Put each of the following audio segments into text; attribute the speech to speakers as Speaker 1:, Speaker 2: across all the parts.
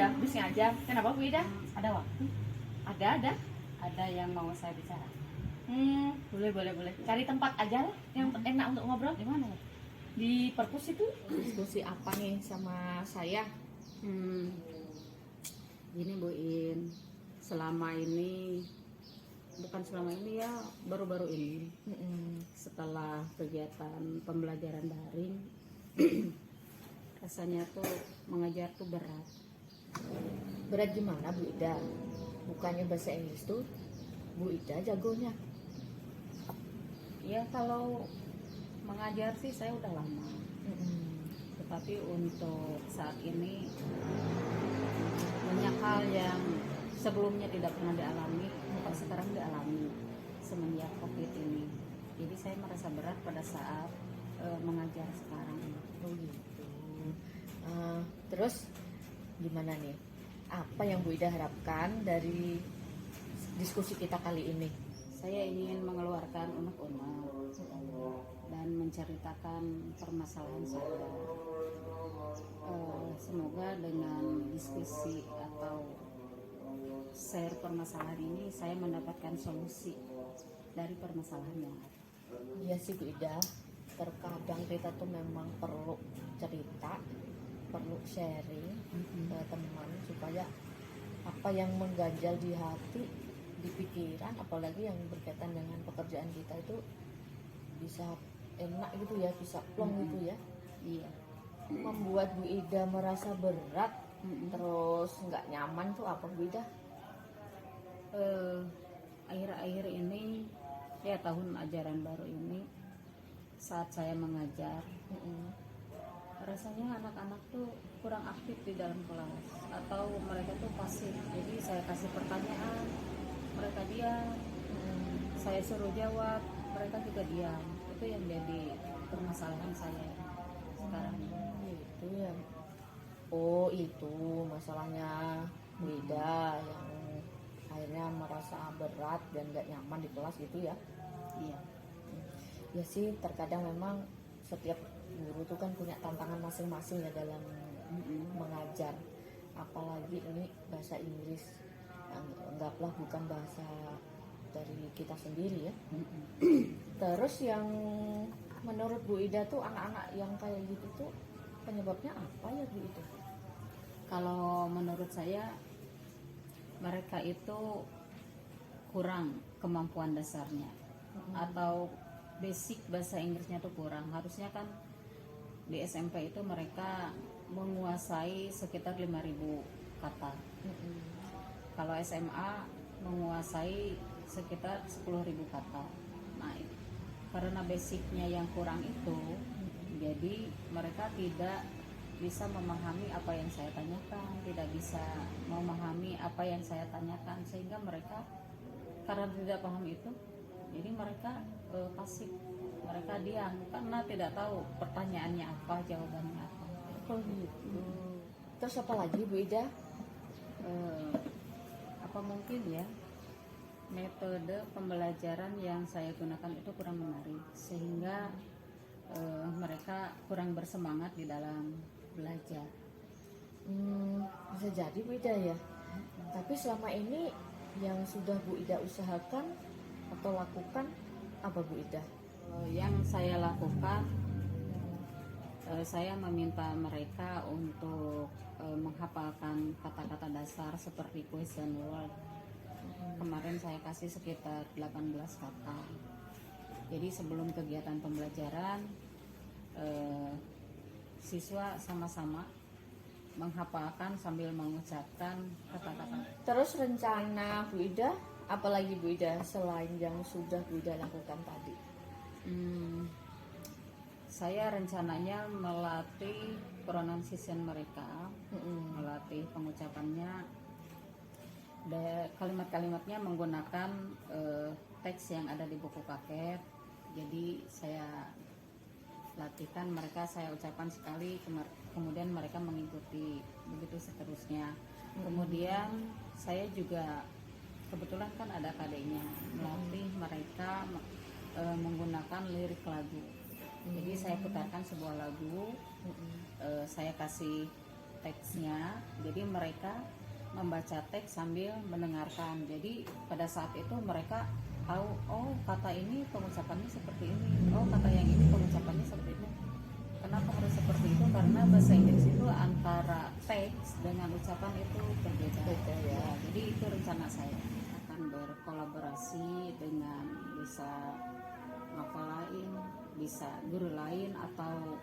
Speaker 1: ya, habis ngajar. Kenapa Bu Ida?
Speaker 2: Ada waktu?
Speaker 1: Ada.
Speaker 2: Ada yang mau saya bicara.
Speaker 1: Boleh. Cari tempat aja lah yang enak untuk ngobrol.
Speaker 2: Di mana ya?
Speaker 1: Di perpus itu. Diskusi apa nih sama saya?
Speaker 2: Gini Bu In, bukan selama ini ya, baru-baru ini setelah kegiatan pembelajaran daring rasanya tuh mengajar tuh berat.
Speaker 1: Berat gimana Bu Ida? Bukannya bahasa Inggris tuh Bu Ida jagonya.
Speaker 2: Ya kalau mengajar sih saya udah lama, tetapi untuk saat ini banyak hal yang sebelumnya tidak pernah dialami, kok sekarang dialami semenjak COVID ini. Jadi saya merasa berat pada saat mengajar sekarang.
Speaker 1: Oh gitu. Terus gimana nih? Apa yang Bu Ida harapkan dari diskusi kita kali ini?
Speaker 2: Saya ingin mengeluarkan unek-unek dan menceritakan permasalahan saya. Semoga dengan diskusi atau share permasalahan ini saya mendapatkan solusi dari permasalahan yang ada.
Speaker 1: Iya sih Bu Ida, terkadang kita tuh memang perlu cerita, perlu sharing ke teman supaya apa yang mengganjal di hati, di pikiran, apalagi yang berkaitan dengan pekerjaan kita itu bisa enak gitu ya, bisa plong gitu ya.
Speaker 2: Iya.
Speaker 1: Membuat Bu Ida merasa berat, terus nggak nyaman tuh apa Bu Ida?
Speaker 2: Akhir-akhir ini ya, tahun ajaran baru ini, saat saya mengajar, rasanya anak-anak tuh kurang aktif di dalam kelas atau mereka tuh pasif. Jadi saya kasih pertanyaan, mereka diam. Saya suruh jawab, mereka juga diam. Itu yang jadi permasalahan saya sekarang.
Speaker 1: Itu ya. Oh itu masalahnya Bu Ida yang akhirnya merasa berat dan gak nyaman di kelas gitu ya.
Speaker 2: Iya.
Speaker 1: Ya sih, terkadang memang setiap guru tuh kan punya tantangan masing-masing ya dalam mengajar. Apalagi ini bahasa Inggris, anggaplah bukan bahasa dari kita sendiri ya. Terus yang menurut Bu Ida tuh anak-anak yang kayak gitu tuh penyebabnya apa ya Bu Ida?
Speaker 2: Kalau menurut saya, mereka itu kurang kemampuan dasarnya atau basic bahasa Inggrisnya tuh kurang. Harusnya kan di SMP itu mereka menguasai sekitar 5.000 kata. Kalau SMA menguasai sekitar 10.000 kata. Nah, karena basicnya yang kurang itu, jadi mereka tidak bisa memahami apa yang saya tanyakan, tidak bisa memahami apa yang saya tanyakan, sehingga mereka karena tidak paham itu, jadi mereka pasif, mereka diam karena tidak tahu pertanyaannya apa, jawabannya apa.
Speaker 1: Oh gitu. Terus apa lagi Bu Ida?
Speaker 2: Apa mungkin ya, metode pembelajaran yang saya gunakan itu kurang menarik, sehingga mereka kurang bersemangat di dalam belajar.
Speaker 1: Bisa jadi Bu Ida ya. Tapi selama ini yang sudah Bu Ida usahakan atau lakukan apa Bu Ida?
Speaker 2: Yang saya lakukan, saya meminta mereka untuk menghafalkan kata-kata dasar seperti question word. Kemarin saya kasih sekitar 18 kata. Jadi sebelum kegiatan pembelajaran, siswa sama-sama menghafalkan sambil mengucapkan kata-kata.
Speaker 1: Terus rencana Bu Ida, apalagi Bu Ida selain yang sudah Bu Ida lakukan tadi?
Speaker 2: Saya rencananya melatih pronunciation mereka, melatih pengucapannya, kalimat-kalimatnya menggunakan teks yang ada di buku paket. Jadi saya latihkan mereka, saya ucapkan sekali, kemudian mereka mengikuti, begitu seterusnya. Kemudian saya juga kebetulan kan ada KD-nya, melatih mereka menggunakan lirik lagu. Jadi saya putarkan sebuah lagu, saya kasih teksnya, jadi mereka membaca teks sambil mendengarkan. Jadi pada saat itu mereka tahu, oh kata ini pengucapannya seperti ini, oh kata yang ini pengucapannya seperti itu. Kenapa harus seperti itu? Karena bahasa Inggris itu antara teks dengan ucapan itu berbeda.
Speaker 1: Beda, ya.
Speaker 2: Jadi itu rencana saya akan berkolaborasi dengan bisa novel lain, bisa guru lain, atau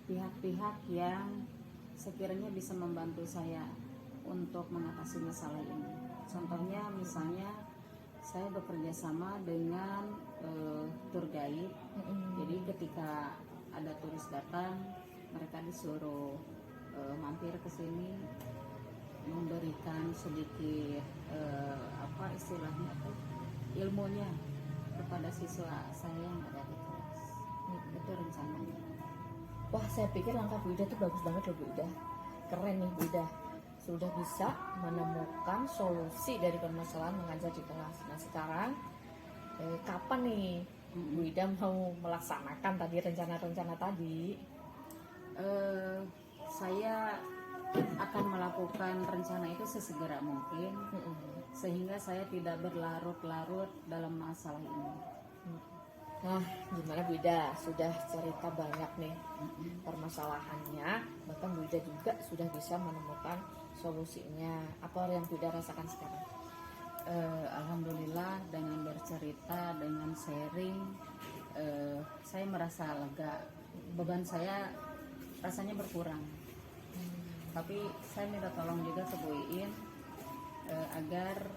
Speaker 2: pihak-pihak yang sekiranya bisa membantu saya untuk mengatasi masalah ini. Contohnya misalnya saya bekerja sama dengan tour guide. Jadi ketika ada turis datang, mereka disuruh mampir ke sini, memberikan sedikit apa istilahnya tuh, ilmunya kepada siswa saya yang ada di kelas. Itu rencananya.
Speaker 1: Wah, saya pikir langkah Bu Ida tuh bagus banget loh Bu Ida. Keren nih Bu Ida. Sudah bisa menemukan solusi dari permasalahan mengajar di kelas. Nah sekarang kapan nih Bu Ida mau melaksanakan tadi rencana-rencana tadi?
Speaker 2: Saya akan melakukan rencana itu sesegera mungkin, sehingga saya tidak berlarut-larut dalam masalah ini.
Speaker 1: Nah, gimana Bu Ida? Sudah cerita banyak nih permasalahannya, bahkan Bu Ida juga sudah bisa menemukan solusinya. Apa yang Bu Ida rasakan sekarang?
Speaker 2: Alhamdulillah, dengan bercerita, dengan sharing, saya merasa lega. Beban saya rasanya berkurang. Tapi saya minta tolong juga ke Bu Iin agar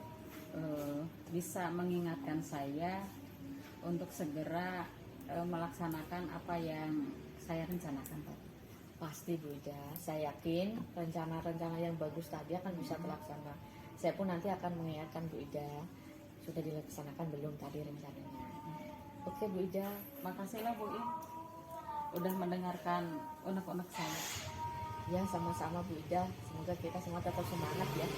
Speaker 2: bisa mengingatkan saya untuk segera melaksanakan apa yang saya rencanakan tadi.
Speaker 1: Pasti Bu Ida, saya yakin rencana-rencana yang bagus tadi akan bisa terlaksana. Saya pun nanti akan mengingatkan Bu Ida, sudah dilaksanakan belum tadi rencananya. Oke Bu Ida,
Speaker 2: Makasihlah Bu Iin udah mendengarkan unek-unek saya.
Speaker 1: ya sama-sama Bu Ida. Semoga kita semua tetap semangat ya.